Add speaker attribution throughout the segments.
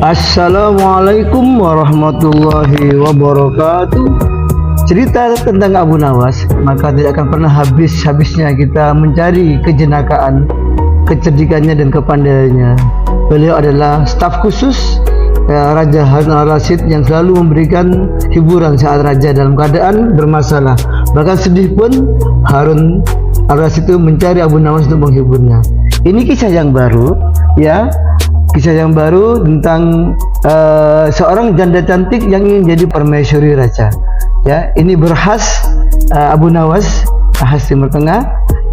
Speaker 1: Assalamualaikum warahmatullahi wabarakatuh. Cerita tentang Abu Nawas, maka tidak akan pernah habis-habisnya kita mencari kejenakaan, kecerdikannya dan kepandaiannya. Beliau adalah staf khusus Raja Harun al-Rasyid yang selalu memberikan hiburan saat raja dalam keadaan bermasalah. Bahkan sedih pun Harun al-Rasyid itu mencari Abu Nawas untuk menghiburnya. Ini kisah yang baru, ya. Kisah yang baru tentang seorang janda cantik yang ingin jadi permaisuri raja. Ya, ini berkhas Abu Nawas, khas Timur Tengah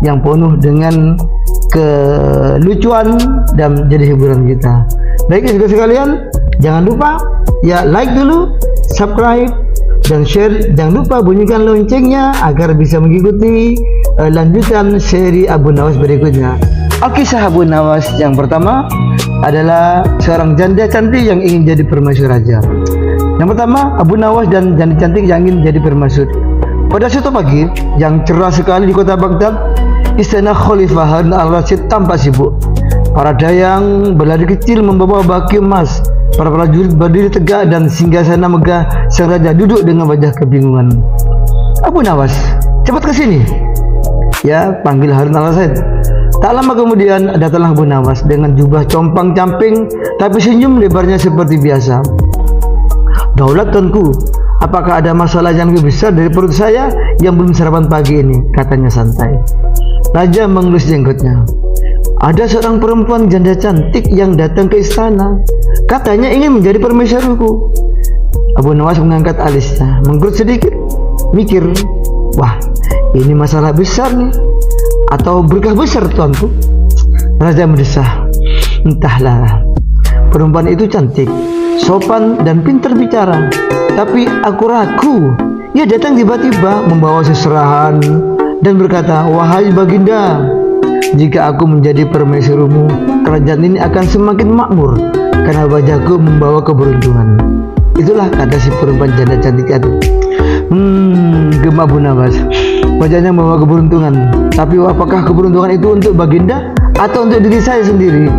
Speaker 1: yang penuh dengan kelucuan dan jadi hiburan kita. Baik sekalian, jangan lupa ya like dulu, subscribe dan share. Jangan lupa bunyikan loncengnya agar bisa mengikuti lanjutan seri Abu Nawas berikutnya. Kisah Abu Nawas yang pertama adalah seorang janda cantik yang ingin jadi permaisuri raja. Yang pertama, Abu Nawas dan janda cantik yang ingin jadi permaisuri. Pada suatu pagi yang cerah sekali di kota Baghdad, istana Khalifah Harun al-Rasyid tampak sibuk. Para dayang berlari kecil membawa baki emas. Para prajurit berdiri tegak dan singgasana megah sang raja duduk dengan wajah kebingungan. Abu Nawas, cepat ke sini, ya, panggil Harun al-Rasyid. Tak lama kemudian datanglah Abu Nawas dengan jubah compang-camping, tapi senyum lebarnya seperti biasa. Daulat tuanku, apakah ada masalah yang lebih besar dari perut saya yang belum sarapan pagi ini? Katanya santai. Raja mengelus jenggotnya. Ada seorang perempuan janda cantik yang datang ke istana. Katanya ingin menjadi permaisuriku. Abu Nawas mengangkat alisnya, menggerut sedikit, mikir, wah, ini masalah besar nih. Atau berkah besar tuanku? Raja mendesah. Entahlah, perempuan itu cantik, sopan dan pintar bicara, tapi aku ragu. Ia datang tiba-tiba membawa seserahan dan berkata, wahai baginda, jika aku menjadi permaisurimu, kerajaan ini akan semakin makmur karena wajahku membawa keberuntungan. Itulah kata si perempuan janda cantik itu. Gema Abu Nawas. Wajahnya membawa keberuntungan. Tapi apakah keberuntungan itu untuk baginda atau untuk diri saya sendiri?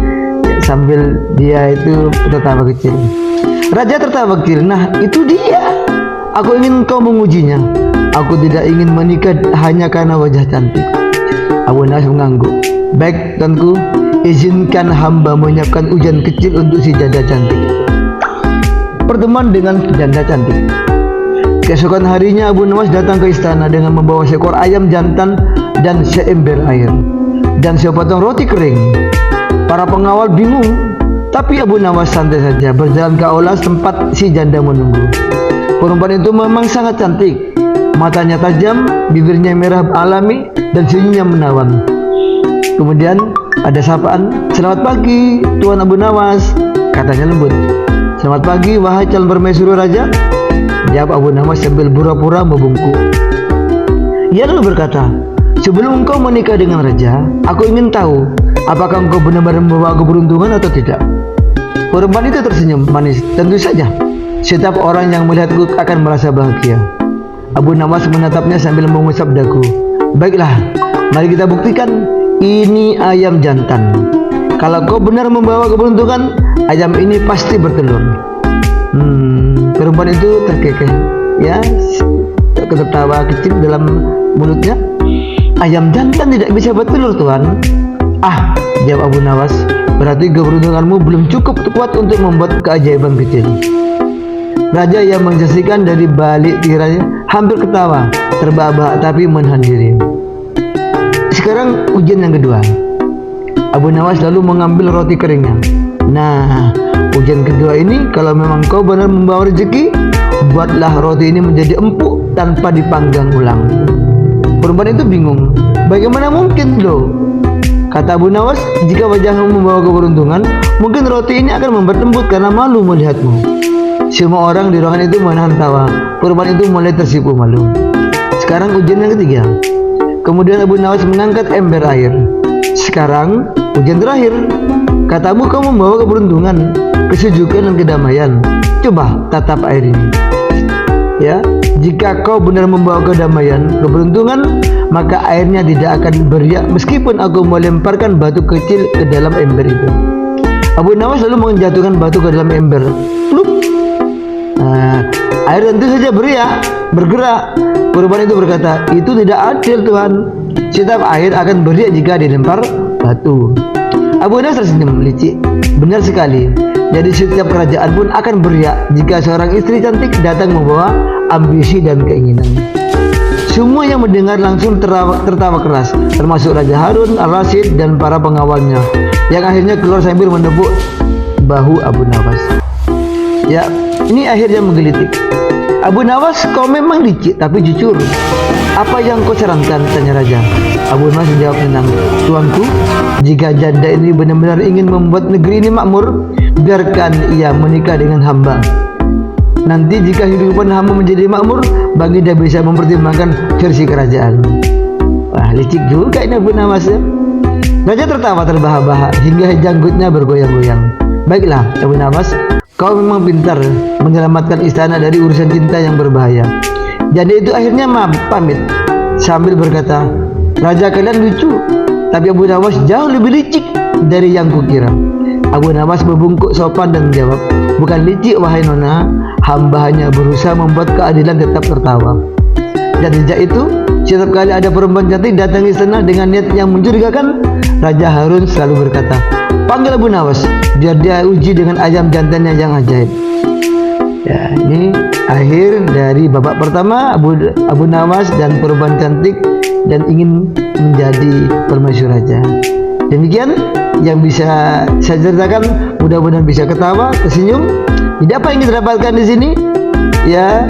Speaker 1: Ya, sambil dia itu tertawa kecil. Raja tertawa kecil. Nah, itu dia. Aku ingin kau mengujinya. Aku tidak ingin menikah hanya karena wajah cantik. Abu Nawas mengangguk. Baik, tuanku, izinkan hamba menyiapkan ujian kecil untuk si janda cantik. Pertemuan dengan janda cantik. Keesokan harinya Abu Nawas datang ke istana dengan membawa seekor ayam jantan dan seember air dan sepotong roti kering. Para pengawal bingung, tapi Abu Nawas santai saja berjalan ke aula tempat si janda menunggu. Perempuan itu memang sangat cantik, matanya tajam, bibirnya merah alami dan senyumnya menawan. Kemudian ada sapaan, selamat pagi Tuan Abu Nawas, katanya lembut. Selamat pagi wahai calon permaisuri raja, jawab Abu Nawas sambil pura-pura membungkuk. Ia lalu berkata, sebelum engkau menikah dengan raja, aku ingin tahu apakah engkau benar-benar membawa keberuntungan atau tidak. Perempuan itu tersenyum manis. Tentu saja, setiap orang yang melihatku akan merasa bahagia. Abu Nawas menatapnya sambil mengusap dagu. Baiklah, mari kita buktikan. Ini ayam jantan. Kalau kau benar membawa keberuntungan, ayam ini pasti bertelur. Perempuan itu terkekeh, ya, tertawa kecil dalam mulutnya. Ayam jantan tidak bisa bertelur, tuan. Jawab Abu Nawas, berarti keberuntunganmu belum cukup kuat untuk membuat keajaiban kecil. Raja yang menyaksikan dari balik tiranya hampir ketawa, terbahak-bahak tapi menahan diri. Sekarang ujian yang kedua. Abu Nawas lalu mengambil roti keringnya. Nah, ujian kedua ini, kalau memang kau benar membawa rezeki, buatlah roti ini menjadi empuk tanpa dipanggang ulang. Perempuan itu bingung. Bagaimana mungkin loh? Kata Abu Nawas, jika wajahmu membawa keberuntungan, mungkin roti ini akan membertembut karena malu melihatmu. Semua orang di ruangan itu menahan tawa. Perempuan itu mulai tersipu malu. Sekarang ujian yang ketiga. Kemudian Abu Nawas mengangkat ember air. Sekarang ujian terakhir. Katamu kau membawa keberuntungan, kesejukan dan kedamaian. Coba tatap air ini. Ya, jika kau benar membawa kedamaian, keberuntungan, maka airnya tidak akan beriak meskipun aku melemparkan batu kecil ke dalam ember itu. Abu Nawas lalu menjatuhkan batu ke dalam ember. Plup. Air tentu saja bergerak. Korban itu berkata, itu tidak adil Tuhan. Setiap air akan beriak jika dilempar batu. Abu Nawas tersenyum licik. Benar sekali. Jadi setiap kerajaan pun akan beriak jika seorang istri cantik datang membawa ambisi dan keinginan. Semua yang mendengar langsung tertawa keras, termasuk Raja Harun al-Rasyid dan para pengawalnya, yang akhirnya keluar sambil menepuk bahu Abu Nawas. Ya, ini akhirnya menggelitik. Abu Nawas, kau memang licik tapi jujur. Apa yang kau sarankan? Tanya Raja. Abu Nawas menjawab tenang. Tuanku, jika janda ini benar-benar ingin membuat negeri ini makmur, biarkan ia menikah dengan hamba. Nanti jika kehidupan hamba menjadi makmur, bagi dia bisa mempertimbangkan versi kerajaan. Wah, licik juga ini Abu Nawas ya. Raja tertawa terbahak-bahak hingga janggutnya bergoyang-goyang. Baiklah, Abu Nawas, kau memang pintar menyelamatkan istana dari urusan cinta yang berbahaya. Jadi itu akhirnya pamit sambil berkata, Raja kalian lucu, tapi Abu Nawas jauh lebih licik dari yang kukira. Abu Nawas membungkuk sopan dan menjawab, bukan licik wahai nona, hamba hanya berusaha membuat keadilan tetap tertawa. Dan sejak itu, setiap kali ada perempuan cantik datang ke istana dengan niat yang mencurigakan, Raja Harun selalu berkata, panggil Abu Nawas, biar dia uji dengan ayam jantannya yang ajaib. Ya, ini akhir dari babak pertama, Abu Nawas dan perempuan cantik dan ingin menjadi permaisuri raja. Demikian yang bisa saya ceritakan, mudah-mudahan bisa ketawa, tersenyum. Jadi apa yang kita dapatkan di sini? Ya,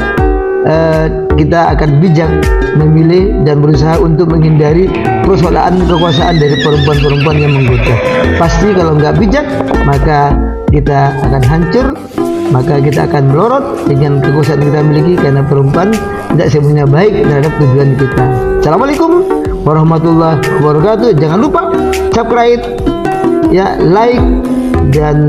Speaker 1: kita akan bijak memilih dan berusaha untuk menghindari persoalan kekuasaan dari perempuan-perempuan yang menggoda. Pasti kalau nggak bijak, maka kita akan hancur, maka kita akan melorot dengan kekuasaan yang kita miliki, karena perempuan tidak semuanya baik terhadap tujuan kita. Assalamualaikum warahmatullahi wabarakatuh. Jangan lupa subscribe, ya, like, dan